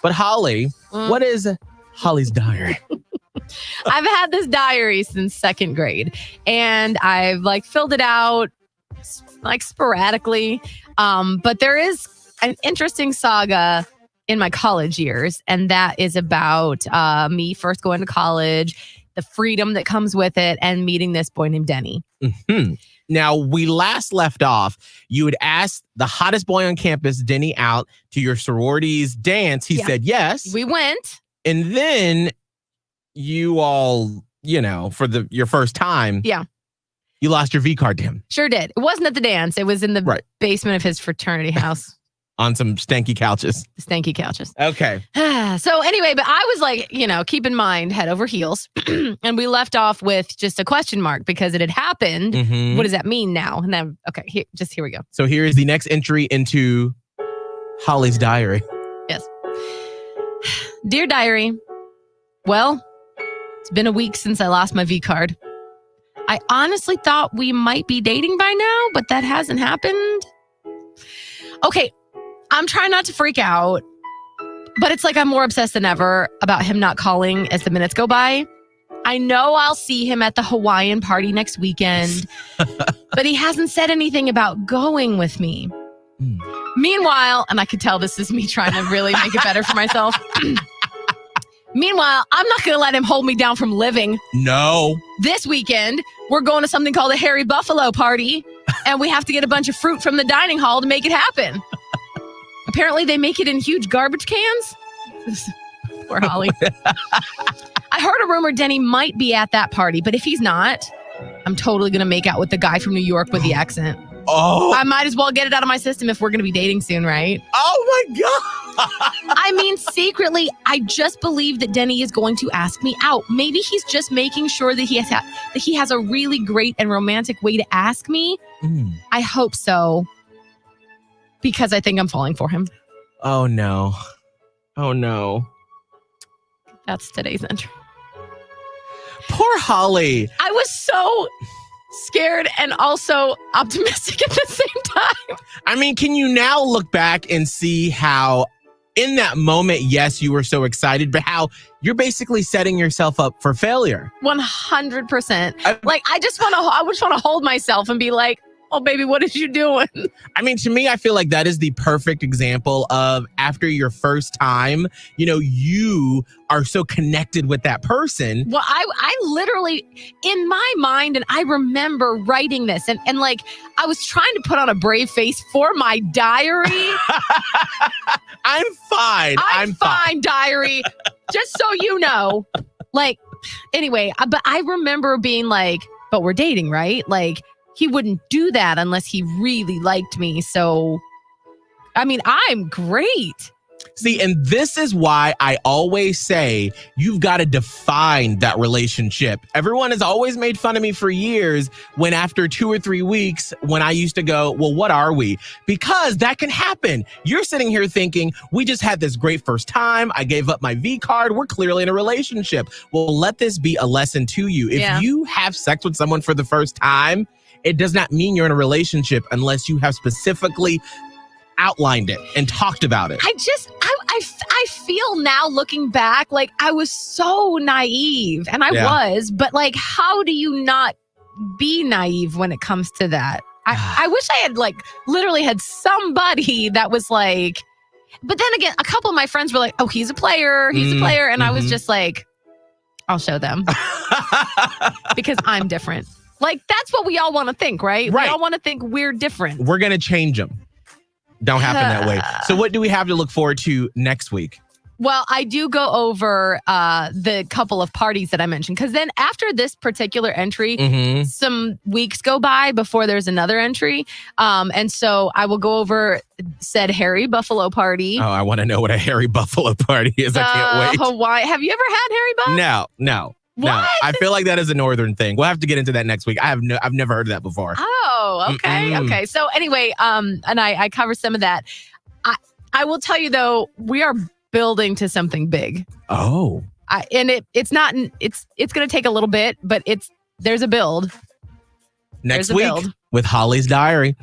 But Holly, what is Holly's diary? I've had this diary since second grade, and I've filled it out sporadically. But there is an interesting saga in my college years, and that is about me first going to college, the freedom that comes with it, and meeting this boy named Denny. Mm-hmm. Now, we last left off, you had asked the hottest boy on campus, Denny, out to your sorority's dance. He said yes. We went. And then you all, for your first time, you lost your V card to him. Sure did. It wasn't at the dance. It was in the basement of his fraternity house. On some stanky couches. Stanky couches. Okay. So anyway, but I was keep in mind, head over heels. And we left off with just a question mark because it had happened. Mm-hmm. What does that mean now? And then, okay, here we go. So here is the next entry into Holly's diary. Yes. Dear diary, well, it's been a week since I lost my V card. I honestly thought we might be dating by now, but that hasn't happened. Okay, I'm trying not to freak out, but it's I'm more obsessed than ever about him not calling as the minutes go by. I know I'll see him at the Hawaiian party next weekend, but he hasn't said anything about going with me. Meanwhile, and I could tell this is me trying to really make it better for myself. Meanwhile, I'm not going to let him hold me down from living. No. This weekend, we're going to something called a Hairy Buffalo party, and we have to get a bunch of fruit from the dining hall to make it happen. Apparently, they make it in huge garbage cans. Poor Holly. I heard a rumor Denny might be at that party, but if he's not, I'm totally going to make out with the guy from New York with the accent. Oh. I might as well get it out of my system if we're going to be dating soon, right? Oh, my God. I mean, secretly, I just believe that Denny is going to ask me out. Maybe he's just making sure that he has a really great and romantic way to ask me. I hope so. Because I think I'm falling for him. Oh, no. Oh, no. That's today's entry. Poor Holly. I was so scared and also optimistic at the same time. I mean, can you now look back and see how in that moment, yes, you were so excited, but how you're basically setting yourself up for failure? 100%. I just want to hold myself and be like, oh, baby, what is you doing? I mean, to me, I feel like that is the perfect example of after your first time, you are so connected with that person. Well, I literally, in my mind, and I remember writing this, and I was trying to put on a brave face for my diary. I'm fine. I'm fine, diary. Just so you know. Anyway, but I remember being but we're dating, right? He wouldn't do that unless he really liked me. So, I mean, I'm great. See, and this is why I always say you've got to define that relationship. Everyone has always made fun of me for years when after 2 or 3 weeks, when I used to go, well, what are we? Because that can happen. You're sitting here thinking, we just had this great first time. I gave up my V card. We're clearly in a relationship. Well, let this be a lesson to you. If you have sex with someone for the first time, it does not mean you're in a relationship unless you have specifically outlined it and talked about it. I feel now looking back, I was so naive, and I was, but how do you not be naive when it comes to that? I wish I had literally had somebody that was but then again, a couple of my friends were like, oh, he's a player. And I was just I'll show them because I'm different. That's what we all want to think, right? We all want to think we're different. We're going to change them. Don't happen that way. So what do we have to look forward to next week? Well, I do go over the couple of parties that I mentioned, because then after this particular entry, some weeks go by before there's another entry. And so I will go over said Hairy Buffalo party. Oh, I want to know what a Hairy Buffalo party is. I can't wait. Hawaii. Have you ever had Hairy Buff? No. What? No, I feel like that is a northern thing. We'll have to get into that next week. I've never heard of that before. Oh, okay. Okay. So anyway, and I cover some of that. I will tell you though, we are building to something big. Oh. It's going to take a little bit, but there's a build. Next week with Holly's diary.